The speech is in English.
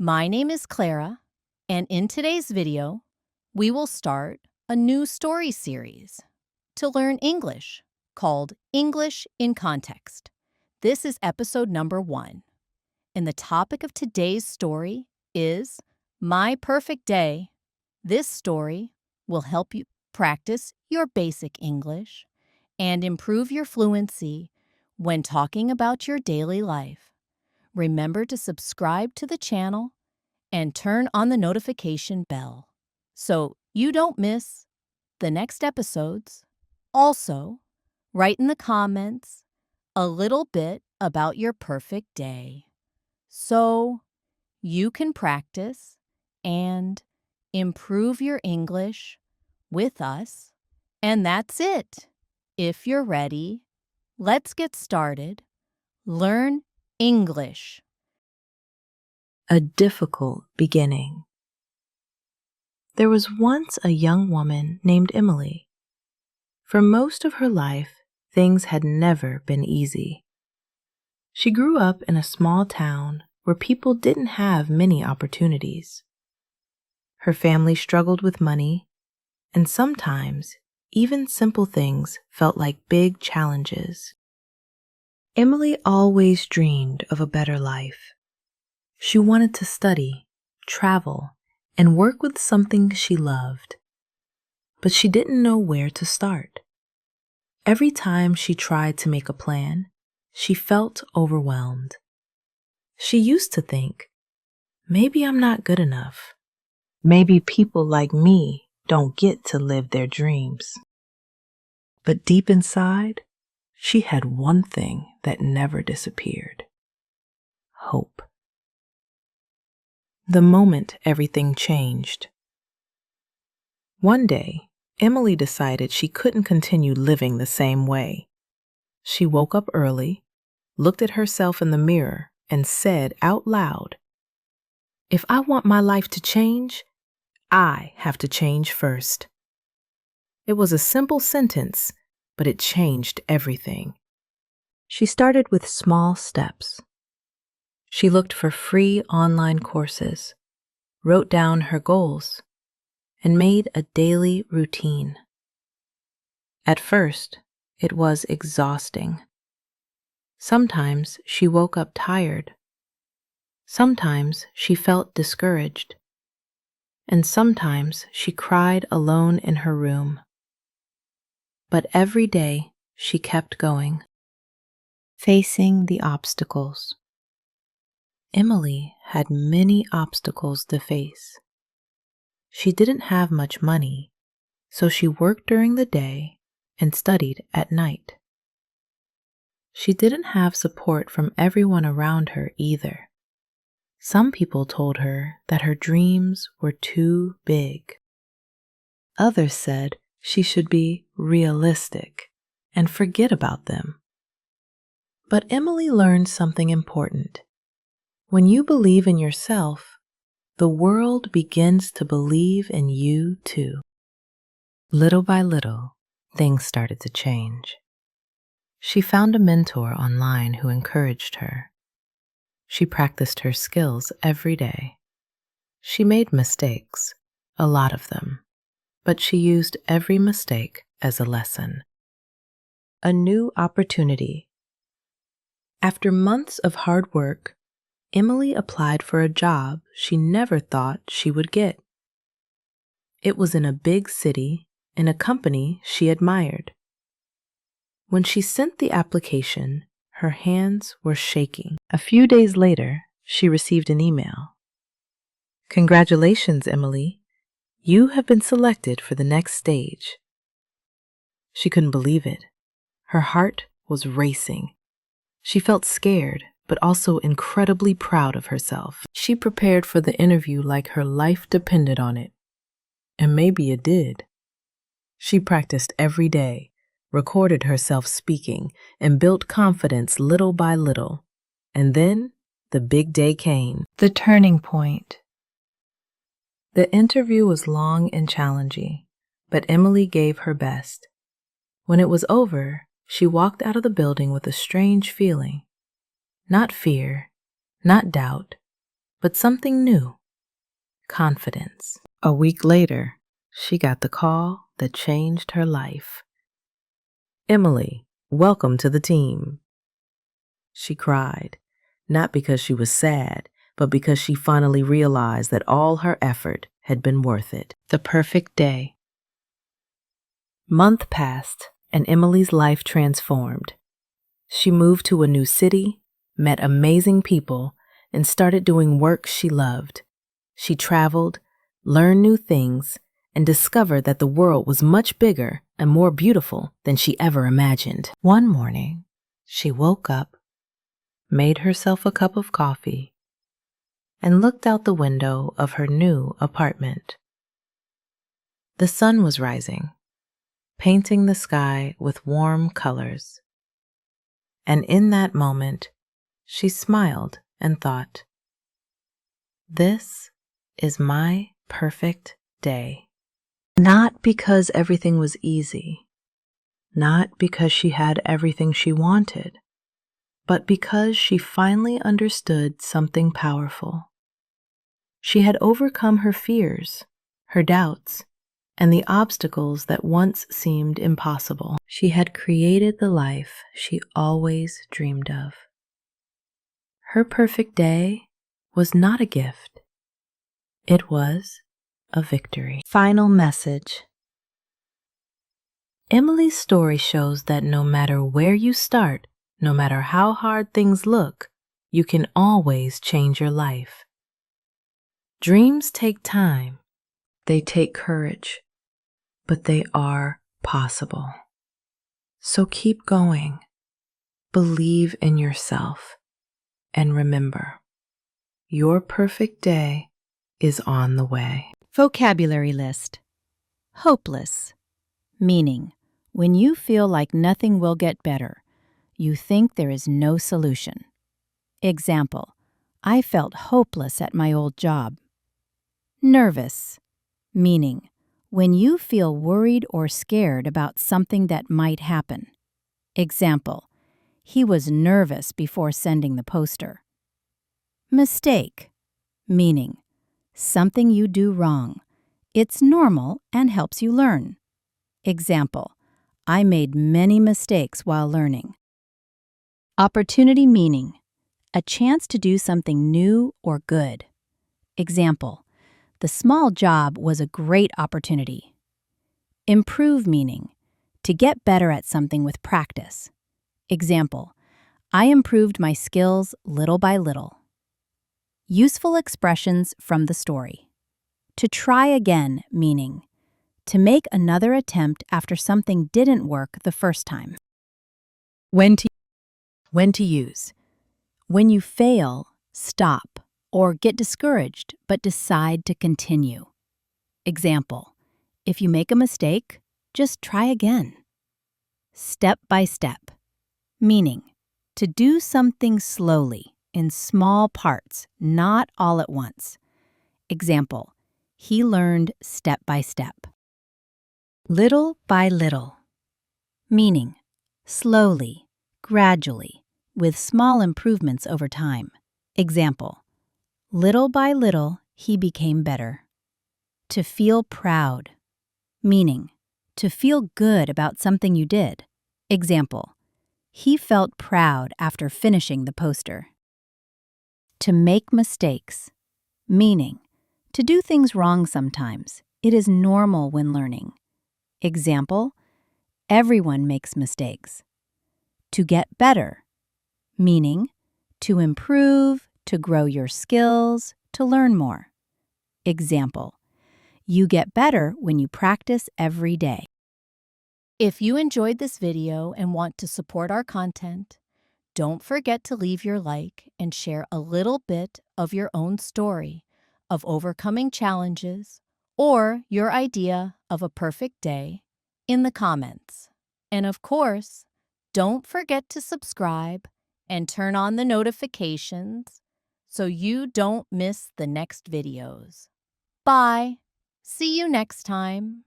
My name is Clara, and in today's video, we will start a new story series to learn English called English in Context. This is episode number 1, and the topic of today's story is My Perfect Day. This story will help you practice your basic English and improve your fluency when talking about your daily life. Remember to subscribe to the channel and turn on the notification bell so you don't miss the next episodes. Also, write in the comments a little bit about your perfect day so you can practice and improve your English with us. And that's it. If you're ready, let's get started. Learn English. A difficult beginning. There was once a young woman named Emily. For most of her life, things had never been easy. She grew up in a small town where people didn't have many opportunities. Her family struggled with money, and sometimes even simple things felt like big challenges. Emily always dreamed of a better life. She wanted to study, travel, and work with something she loved. But she didn't know where to start. Every time she tried to make a plan, she felt overwhelmed. She used to think, maybe I'm not good enough. Maybe people like me don't get to live their dreams. But deep inside, she had one thing that never disappeared: hope. The moment everything changed. One day, Emily decided she couldn't continue living the same way. She woke up early, looked at herself in the mirror, and said out loud, "If I want my life to change, I have to change first." It was a simple sentence, but it changed everything. She started with small steps. She looked for free online courses, wrote down her goals, and made a daily routine. At first, it was exhausting. Sometimes she woke up tired. Sometimes she felt discouraged. And sometimes she cried alone in her room. But every day she kept going, facing the obstacles. Emily had many obstacles to face. She didn't have much money, so she worked during the day and studied at night. She didn't have support from everyone around her either. Some people told her that her dreams were too big. Others said she should be realistic and forget about them. But Emily learned something important. When you believe in yourself, the world begins to believe in you too. Little by little, things started to change. She found a mentor online who encouraged her. She practiced her skills every day. She made mistakes, a lot of them, but she used every mistake as a lesson. A new opportunity. After months of hard work, Emily applied for a job she never thought she would get. It was in a big city, in a company she admired. When she sent the application, her hands were shaking. A few days later, she received an email. "Congratulations, Emily. You have been selected for the next stage." She couldn't believe it. Her heart was racing. She felt scared, but also incredibly proud of herself. She prepared for the interview like her life depended on it. And maybe it did. She practiced every day, recorded herself speaking, and built confidence little by little. And then the big day came. The turning point. The interview was long and challenging, but Emily gave her best. When it was over, she walked out of the building with a strange feeling. Not fear, not doubt, but something new: confidence. A week later, she got the call that changed her life. "Emily, welcome to the team." She cried, not because she was sad, but because she finally realized that all her effort had been worth it. The perfect day. Month passed, and Emily's life transformed. She moved to a new city, met amazing people, and started doing work she loved. She traveled, learned new things, and discovered that the world was much bigger and more beautiful than she ever imagined. One morning, she woke up, made herself a cup of coffee, and looked out the window of her new apartment. The sun was rising, painting the sky with warm colors. And in that moment, she smiled and thought, "This is my perfect day." Not because everything was easy, not because she had everything she wanted, but because she finally understood something powerful. She had overcome her fears, her doubts, and the obstacles that once seemed impossible. She had created the life she always dreamed of. Her perfect day was not a gift. It was a victory. Final message. Emily's story shows that no matter where you start, no matter how hard things look, you can always change your life. Dreams take time, they take courage, but they are possible. So keep going, believe in yourself, and remember, your perfect day is on the way. Vocabulary list. Hopeless. Meaning, when you feel like nothing will get better, you think there is no solution. Example, I felt hopeless at my old job. Nervous. Meaning, when you feel worried or scared about something that might happen. Example, he was nervous before sending the poster. Mistake. Meaning, something you do wrong. It's normal and helps you learn. Example, I made many mistakes while learning. Opportunity meaning, a chance to do something new or good. Example, the small job was a great opportunity. Improve meaning, to get better at something with practice. Example, I improved my skills little by little. Useful expressions from the story. To try again meaning, to make another attempt after something didn't work the first time. When to use. When you fail, stop, or get discouraged but decide to continue. Example, if you make a mistake, just try again. Step by step. Meaning, to do something slowly, in small parts, not all at once. Example, he learned step by step. Little by little. Meaning, slowly, gradually, with small improvements over time. Example, little by little, he became better. To feel proud. Meaning, to feel good about something you did. Example, he felt proud after finishing the poster. To make mistakes. Meaning, to do things wrong sometimes. It is normal when learning. Example, everyone makes mistakes. To get better. Meaning, to improve, to grow your skills, to learn more. Example, you get better when you practice every day. If you enjoyed this video and want to support our content, don't forget to leave your like and share a little bit of your own story of overcoming challenges or your idea of a perfect day in the comments. And of course, don't forget to subscribe and turn on the notifications so you don't miss the next videos. Bye. See you next time.